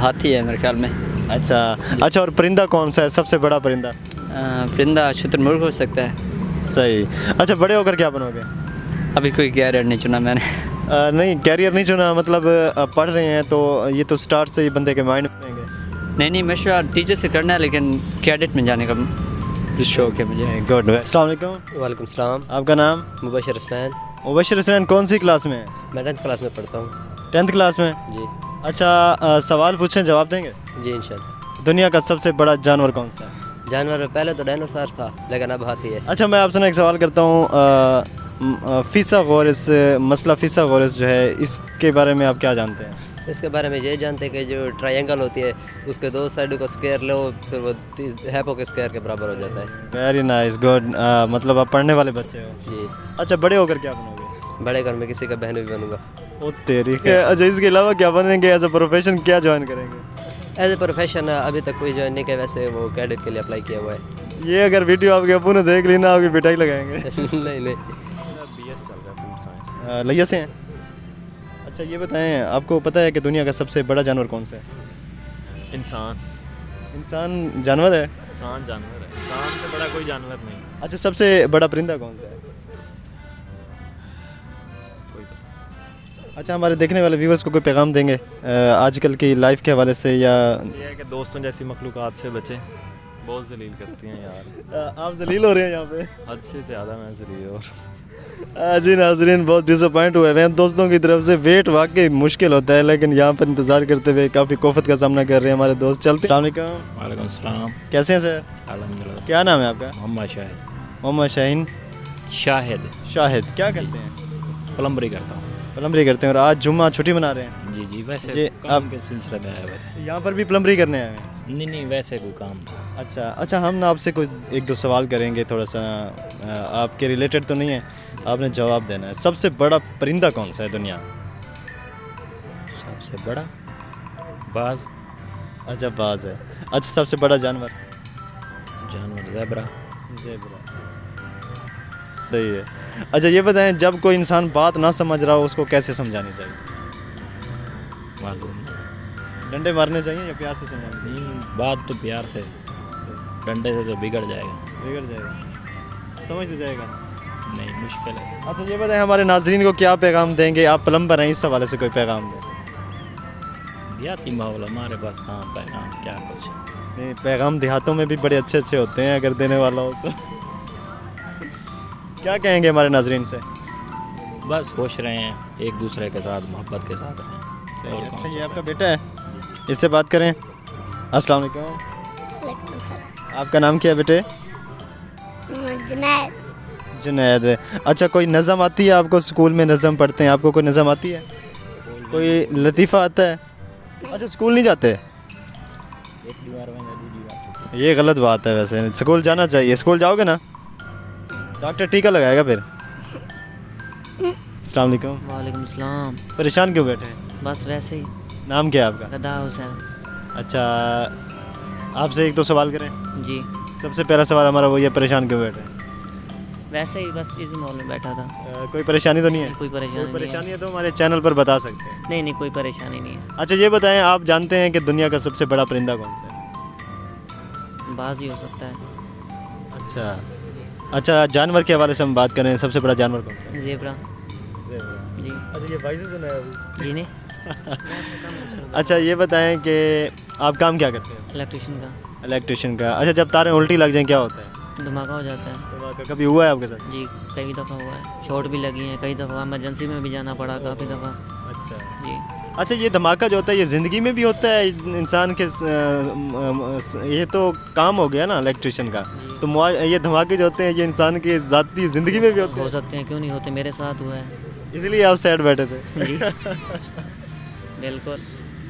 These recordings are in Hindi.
हाथी है मेरे ख्याल में। अच्छा अच्छा, और परिंदा कौन सा है सबसे बड़ा परिंदा? परिंदा शुतुरमुर्ग हो सकता है। सही। अच्छा, बड़े होकर क्या बनोगे? अभी कोई कैरियर नहीं चुना मैंने। नहीं, कैरियर नहीं चुना मतलब पढ़ रहे हैं तो ये तो स्टार्ट से ही बंदे के माइंड में रहेंगे। नहीं मशवरा टीचर से करना है, लेकिन कैडेट में जाने का शौक है मुझे। गुड। अस्सलाम वालेकुम। वालेकुम सलाम। आपका नाम? मुबशर हसनैन। मुबशर हसनैन, कौन सी क्लास में है? मैं 10th क्लास में पढ़ता हूँ। 10th क्लास में? जी अच्छा, सवाल पूछें जवाब देंगे? जी इंशाल्लाह। दुनिया का सबसे बड़ा जानवर कौन सा है? जानवर पहले तो डायनासोर था, लेकिन अब हाथी है। अच्छा, मैं आपसे ना एक सवाल करता हूँ, फिसागोरस, मसला फिसागोरस जो है, इसके बारे में आप क्या जानते हैं? इसके बारे में ये जानते हैं कि जो ट्रायंगल होती है उसके दो साइडों को स्क्वायर लो, फिर वो हैपो के स्क्वायर के बराबर हो जाता है। Very nice, good. मतलब आप पढ़ने वाले बच्चे हो। जी। अच्छा, बड़े होकर क्या बनोगे? बड़े घर में किसी का बहन भी बनूंगा। ओ तेरी। अच्छा, इसके अलावा क्या बनेंगे? एज अ प्रोफेशन क्या ज्वाइन करेंगे? एज ए प्रोफेशन अभी तक कोई ज्वाइन नहीं किया, वैसे वो कैडेट के लिए अप्लाई किया हुआ है। ये अगर वीडियो आपके अबू ने देख ली ना, आपकी पिटाई लगाएंगे। नहीं BS चल रहा है फूड साइंस। लिया से हैं? अच्छा, ये बताएं, आपको पता है कि दुनिया का सबसे बड़ा जानवर कौन सा है? इंसान। इंसान जानवर है? इंसान जानवर है, इंसान से बड़ा कोई जानवर नहीं। अच्छा, सबसे बड़ा परिंदा कौन सा है? कोई पता अच्छा, हमारे देखने वाले व्यूअर्स को कोई पैगाम देंगे आजकल की लाइफ के हवाले से, या ये है कि दोस्तों जैसी मखलूक़ात से बचें, बहुत जलील करती हैं यार। आप जलील हो रहे हैं यहाँ पे? हद से ज़्यादा मैं जलील हो जी नाजरीन, बहुत डिसअपॉइंट हुए हैं दोस्तों की तरफ से। वेट वाकई मुश्किल होता है, लेकिन यहाँ पर इंतज़ार करते हुए काफ़ी कोफत का सामना कर रहे हैं हमारे दोस्त। चलते। अस्सलाम वालेकुम। वालेकुम सलाम। कैसे हैं सर? अल्हम्दुलिल्लाह। क्या नाम है आपका? मोहम्मद शाहिद। मोहम्मद शाहीन। शाहिद क्या करते हैं? प्लम्बरी करता हूँ। प्लम्बरी करते हैं। और आज जुम्मा छुट्टी मना रहे हैं? जी वैसे ये काम आप के सिलसिले में आया हुआ था। यहाँ पर भी प्लम्बरी करने आए हैं? नहीं वैसे कोई काम था। अच्छा, हम ना आपसे कुछ एक दो सवाल करेंगे, थोड़ा सा आपके रिलेटेड तो नहीं है, आपने जवाब देना है। सबसे बड़ा परिंदा कौन सा है दुनिया? सबसे बड़ा बाज। अच्छा, बाज है। अच्छा, सबसे बड़ा जानवर? जानवर ज़ेबरा। सही है। अच्छा, ये बताएं, जब कोई इंसान बात ना समझ रहा हो उसको कैसे समझानी चाहिए? मालूम नहीं। डंडे मारने चाहिए या प्यार से समझानी चाहिए? बात तो प्यार से, डंडे से तो बिगड़ जाएगा। बिगड़ जाएगा, समझ तो जाएगा नहीं, मुश्किल है। अच्छा, ये बताएं, हमारे नाजरीन को क्या पैगाम देंगे? आप प्लम्बर हैं, इस हवाले से कोई पैगाम दें। देहाती माहौल हमारे पास कहाँ पैगाम क्या कुछ। नहीं, पैगाम देहातों में भी बड़े अच्छे अच्छे होते हैं, अगर देने वाला हो तो। क्या कहेंगे हमारे नाजरीन से? बस खुश रहें, एक दूसरे के साथ मोहब्बत के साथ रहें। और अच्छा, कौन ये सा आपका बेटा है, इससे बात करें। अस्सलाम वालेकुम। आपका नाम क्या है बेटे? जुनैद। जुनैद। अच्छा, कोई नज़म आती है आपको? स्कूल में नज़म पढ़ते हैं, आपको कोई नज़म आती है? कोई लतीफ़ा आता है? अच्छा, स्कूल नहीं जाते? एक दीवार में या दूसरी दीवार। ये गलत बात है, वैसे स्कूल जाना चाहिए। स्कूल जाओगे ना, डॉक्टर टीका लगाएगा फिर। अस्सलाम वालेकुम। वालेकुम सलाम। परेशान क्यों बैठे हैं? बस वैसे ही। नाम क्या है आपका? गदा हुसैन। अच्छा, आपसे एक दो सवाल करें? जी। सबसे पहला सवाल हमारा वो ये, परेशान क्यों बैठे हैं? वैसे ही बस इसी माहौल में बैठा था। कोई परेशानी तो नहीं है? कोई परेशानी कोई नहीं परेशानी है। है तो हमारे चैनल पर बता सकते हैं। नहीं कोई परेशानी नहीं है। अच्छा, ये बताएं, आप जानते हैं कि दुनिया का सबसे बड़ा परिंदा कौन सा है? बाज ही हो सकता है। अच्छा, जानवर के हवाले से हम बात करें, सबसे बड़ा जानवर कौन सा है? ज़ेबरा। ज़ेबरा। जी। अच्छा, ये भाई से सुना है अभी? जी नहीं। अच्छा, ये बताएं कि आप काम क्या करते हैं? इलेक्ट्रिशियन का। इलेक्ट्रिशियन का। अच्छा, जब तारें उल्टी लग जाएं क्या होता है? धमाका हो जाता है। धमाका कभी हुआ है आपके साथ? जी कई दफ़ा हुआ है, चोट भी लगी है, कई दफ़ा इमरजेंसी में भी जाना पड़ा काफ़ी दफ़ा। अच्छा जी। अच्छा, ये धमाका जो होता है ये ज़िंदगी में भी होता है इंसान के? ये तो काम हो गया ना इलेक्ट्रिशियन का, तो ये धमाके जो होते हैं ये इंसान के ज़ाती ज़िंदगी में भी होते हो हैं? सकते हैं, क्यों नहीं होते, मेरे साथ हुआ है। इसलिए आप साइड बैठे थे? जी। बिल्कुल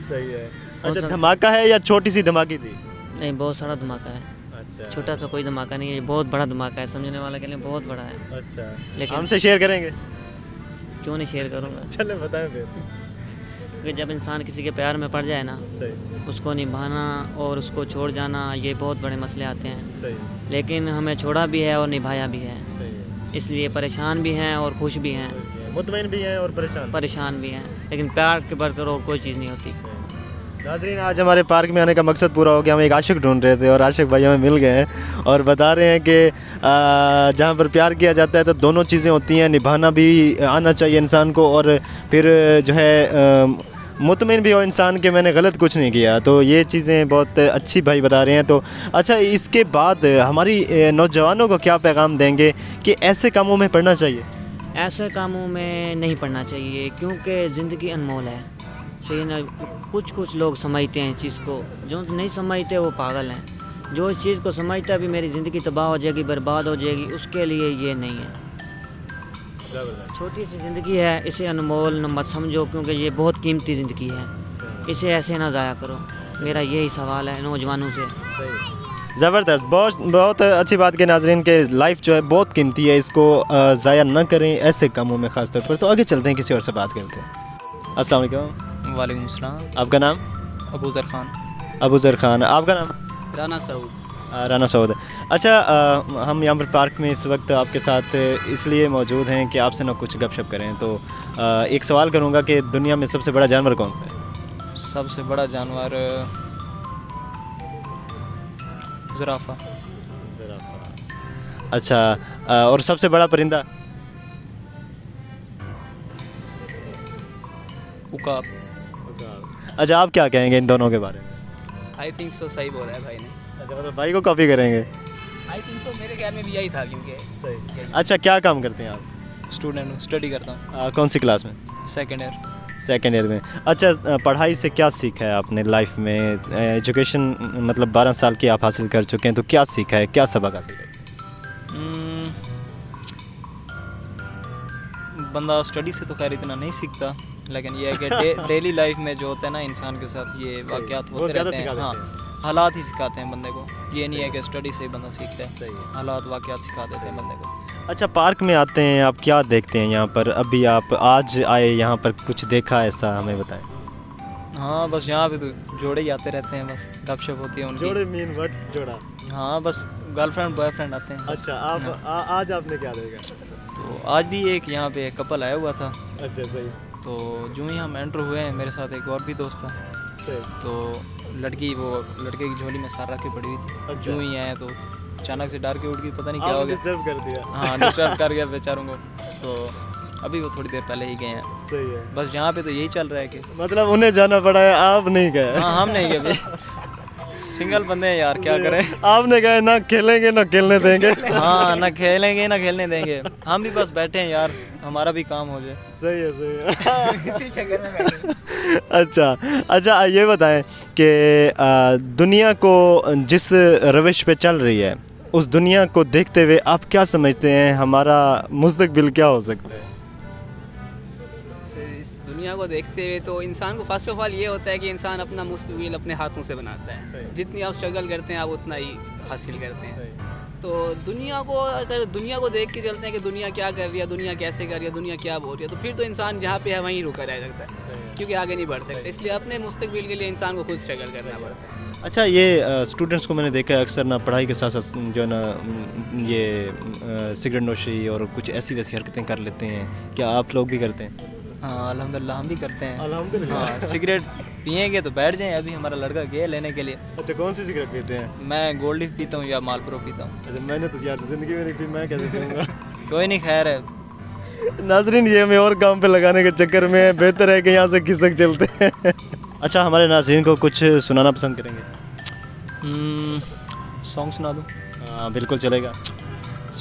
सही है। अच्छा, धमाका है या छोटी सी धमाकी थी? नहीं, बहुत सारा धमाका है। अच्छा, छोटा सा कोई धमाका नहीं है, ये बहुत बड़ा धमाका है, समझने वाले के लिए बहुत बड़ा है। अच्छा, लेकिन हमसे शेयर करेंगे? क्यों नहीं शेयर करूँगा। चले बताएं फिर। क्योंकि जब इंसान किसी के प्यार में पड़ जाए ना, सही उसको निभाना और उसको छोड़ जाना, ये बहुत बड़े मसले आते हैं। सही लेकिन हमें छोड़ा भी है और निभाया भी है, सही है। इसलिए परेशान भी हैं और खुश भी हैं, मुतमईन भी हैं और परेशान। परेशान भी हैं, लेकिन प्यार के बढ़कर और कोई चीज़ नहीं होती। नाज़रीन, आज हमारे पार्क में आने का मकसद पूरा हो गया। हम एक आशिक ढूंढ रहे थे और आशिक भाई हमें मिल गए हैं और बता रहे हैं कि जहाँ पर प्यार किया जाता है तो दोनों चीज़ें होती हैं, निभाना भी आना चाहिए इंसान को, और फिर जो है मुतमिन भी हो इंसान के मैंने गलत कुछ नहीं किया। तो ये चीज़ें बहुत अच्छी भाई बता रहे हैं। तो अच्छा, इसके बाद हमारी नौजवानों को क्या पैगाम देंगे कि ऐसे कामों में पढ़ना चाहिए? ऐसे कामों में नहीं पढ़ना चाहिए क्योंकि ज़िंदगी अनमोल है, सही ना। कुछ लोग समझते हैं चीज़ को, जो नहीं समझते वो पागल हैं। जो इस चीज़ को समझता है भी मेरी ज़िंदगी तबाह हो जाएगी, बर्बाद हो जाएगी, उसके लिए ये नहीं है। छोटी सी ज़िंदगी है, इसे अनमोल न मत समझो क्योंकि ये बहुत कीमती ज़िंदगी है, इसे ऐसे ना ज़ाया करो। मेरा यही सवाल है नौजवानों से। ज़बरदस्त, बहुत अच्छी बात की नाज़रीन के लाइफ जो है बहुत कीमती है, इसको ज़ाया ना करें ऐसे कामों में ख़ास तौर पर। तो आगे चलते हैं, किसी और से बात करते हैं। अस्सलाम वालेकुम। वालेकुम सलाम। आपका नाम? अबूज़र खान। अबूज़र खान। आपका नाम? राना सऊद। राना सऊद। अच्छा, हम यहाँ पर पार्क में इस वक्त आपके साथ इसलिए मौजूद हैं कि आपसे ना कुछ गपशप करें। तो एक सवाल करूँगा कि दुनिया में सबसे बड़ा जानवर कौन सा है? सबसे बड़ा जानवर ज़राफ़ा। अच्छा, और सबसे बड़ा परिंदा? उकाब। अच्छा, आप क्या कहेंगे इन दोनों के बारे में? आई थिंक सो, सही बोला है भाई ने। अच्छा, मतलब भाई को कॉपी करेंगे? आई थिंक सो, मेरे ख्याल में भी यही था क्योंकि सही। अच्छा, क्या काम करते हैं आप? स्टूडेंट हूँ, स्टडी करता हूँ। कौन सी क्लास में? Second year. सेकेंड ईयर में। अच्छा, पढ़ाई से क्या सीखा है आपने लाइफ में? एजुकेशन मतलब 12 साल की आप हासिल कर चुके हैं, तो क्या सीखा है, क्या सबक हासिल है? बंदा स्टडी से तो खैर इतना नहीं सीखता, लेकिन ये है कि डेली लाइफ में जो होता है ना इंसान के साथ, ये वाक़यात होते रहते हैं। हाँ, हालात ही सिखाते हैं बंदे को। ये नहीं है कि स्टडी से ही बंदा सीखता है, हालात वाक़यात सिखा देते हैं बंदे को। अच्छा, पार्क में आते हैं, आप क्या देखते हैं यहाँ पर? अभी आप आज आए यहाँ पर, कुछ देखा ऐसा हमें बताएं। हाँ, बस यहाँ पे तो जोड़े ही आते रहते हैं, बस गपशप होती है उनकी। जोड़े मीन व्हाट जोड़ा? हाँ, बस गर्लफ्रेंड बॉयफ्रेंड आते हैं। अच्छा, आप आज आपने क्या देखा? तो आज भी एक यहाँ पे कपल आया हुआ था। अच्छा, सही। तो जो ही हम एंटर हुए हैं, मेरे साथ एक और भी दोस्त था। सही। तो लड़के की झोली में सार रख के पड़ी हुई थी। अच्छा। जो ही आए तो अचानक से डर के उठ गई, पता नहीं क्या हो गया। डिस्टर्ब कर दिया। हाँ, डिस्टर्ब कर गया बेचारों को। तो अभी वो थोड़ी देर पहले ही गए हैं। सही है। बस यहाँ पे तो यही चल रहा है कि मतलब उन्हें जाना पड़ा है, आप नहीं गए? हाँ, हम नहीं गए, सिंगल बंदे हैं यार, क्या करें। आपने कहा ना खेलेंगे ना खेलने देंगे। हाँ, ना खेलेंगे ना खेलने देंगे, हम भी बस बैठे हैं यार, हमारा भी काम हो जाए। सही है, सही है। इसी चक्कर में बैठे। अच्छा, ये बताएं कि दुनिया को जिस रविश पे चल रही है, उस दुनिया को देखते हुए आप क्या समझते हैं हमारा मुस्तकबिल क्या हो सकता है? इस दुनिया को देखते हुए तो इंसान को फर्स्ट ऑफ ऑल ये होता है कि इंसान अपना मुस्तकबिल अपने हाथों से बनाता है। जितनी आप स्ट्रगल करते हैं आप उतना ही हासिल करते हैं। तो अगर दुनिया को देख के चलते हैं कि दुनिया क्या कर रही है, दुनिया कैसे कर रही है, दुनिया क्या बोल रही है, तो फिर तो इंसान जहाँ पे है वहीं रुका रह सकता है, क्योंकि आगे नहीं बढ़ सकता। इसलिए अपने मुस्तकबिल के लिए इंसान को खुद स्ट्रगल करना पड़ता है। अच्छा, ये स्टूडेंट्स को मैंने देखा है अक्सर ना पढ़ाई के साथ साथ जो है ना ये सिगरेट नोशी और कुछ ऐसी वैसी हरकतें कर लेते हैं, क्या आप लोग भी करते हैं? हाँ, अल्हम्दुलिल्लाह हम भी करते हैं। अल्हम्दुलिल्लाह। हाँ, सिगरेट पिएंगे तो बैठ जाएं। अभी हमारा लड़का गया लेने के लिए। अच्छा, कौन सी सिगरेट पीते हैं? मैं गोल्ड लीफ पीता हूँ या मालब्रो पीता हूँ। अच्छा, मैंने तो यार ज़िंदगी में नहीं पी, मैं कैसे पीऊँगा? कोई नहीं, खैर है। नाज़रीन, ये हमें और काम पे लगाने के चक्कर में बेहतर है कि यहाँ से खिसक चलते हैं। अच्छा, हमारे नाज़रीन को कुछ सुनाना पसंद करेंगे? सॉन्ग सुना दूँ? हाँ, बिल्कुल चलेगा।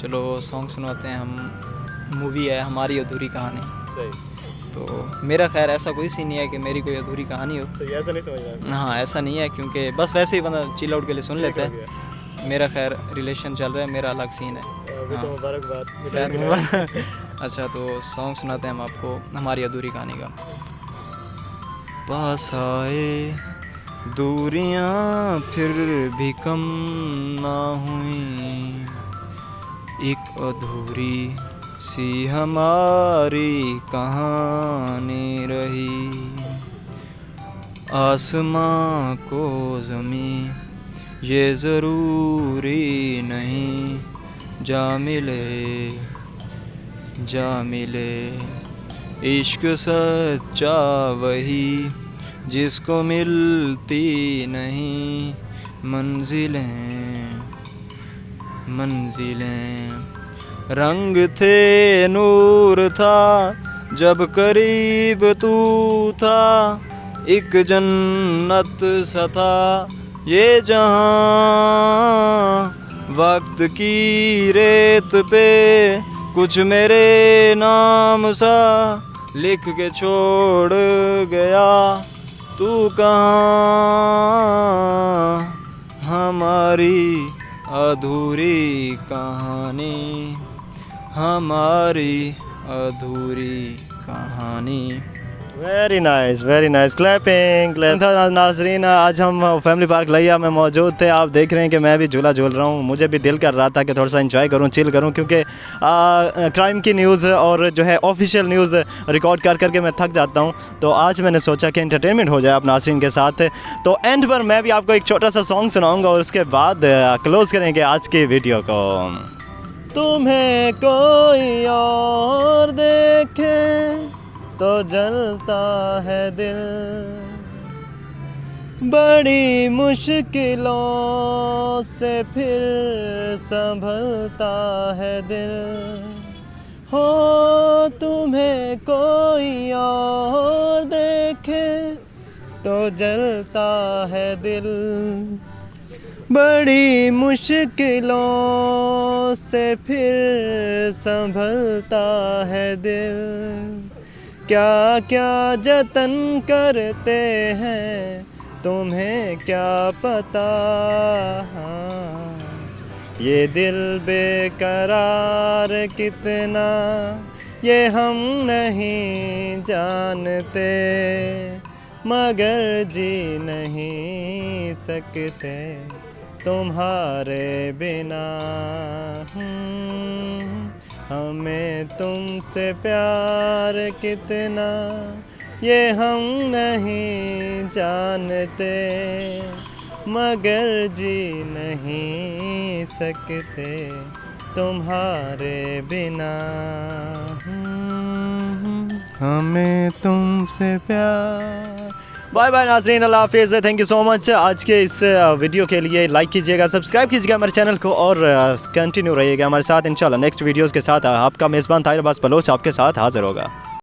चलो सॉन्ग सुनाते हैं हम। मूवी है हमारी अधूरी कहानी। सही। तो मेरा खैर ऐसा कोई सीन नहीं है कि मेरी कोई अधूरी कहानी हो। सही, ऐसा नहीं समझ रहा। हाँ, ऐसा नहीं है, क्योंकि बस वैसे ही बंदा चिल आउट के लिए सुन लेता है। मेरा खैर रिलेशन चल रहा है, मेरा अलग सीन है। हाँ। मुबारकबाद। अच्छा, तो सॉन्ग सुनाते हैं हम आपको हमारी अधूरी कहानी का। पास आए दूरियां फिर भी कम ना हुई, एक अधूरी सी हमारी कहानी रही। आसमां को ज़मीं ये ज़रूरी नहीं, जा मिले इश्क सच्चा वही जिसको मिलती नहीं मंजिलें मंजिलें। रंग थे नूर था जब करीब तू था, एक जन्नत सा था ये जहां। वक्त की रेत पे कुछ मेरे नाम सा लिख के छोड़ गया तू कहाँ। हमारी अधूरी कहानी, हमारी अधूरी कहानी। Very nice clapping. नाजरीन, आज हम फैमिली पार्क लिया में मौजूद थे। आप देख रहे हैं कि मैं भी झूला झूल रहा हूँ। मुझे भी दिल कर रहा था कि थोड़ा सा एंजॉय करूँ, चिल करूँ, क्योंकि क्राइम की न्यूज़ और जो है ऑफिशियल न्यूज़ रिकॉर्ड कर करके मैं थक जाता हूँ। तो आज मैंने सोचा कि एंटरटेनमेंट हो जाए आप नाजरीन के साथ। तो एंड पर मैं भी आपको एक छोटा सा सॉन्ग सुनाऊँगा और उसके बाद क्लोज़ करेंगे आज की वीडियो को। तुम्हें कोई और देखे तो जलता है दिल, बड़ी मुश्किलों से फिर संभलता है दिल। हो तुम्हें कोई और देखे तो जलता है दिल, बड़ी मुश्किलों से फिर संभलता है दिल। क्या क्या जतन करते हैं तुम्हें क्या पता, ये दिल बेकरार कितना ये हम नहीं जानते, मगर जी नहीं सकते तुम्हारे बिना। हमें तुमसे प्यार कितना ये हम नहीं जानते, मगर जी नहीं सकते तुम्हारे बिना। हमें तुमसे प्यार। बाय बाय नाज़रीन, अल्लाह हाफिज़, थैंक यू सो मच। आज के इस वीडियो के लिए लाइक कीजिएगा, सब्सक्राइब कीजिएगा हमारे चैनल को और कंटिन्यू रहिएगा हमारे साथ। इंशाल्लाह नेक्स्ट वीडियोस के साथ आपका मेज़बान ताहिर अब्बास बलोच आपके साथ हाज़िर होगा।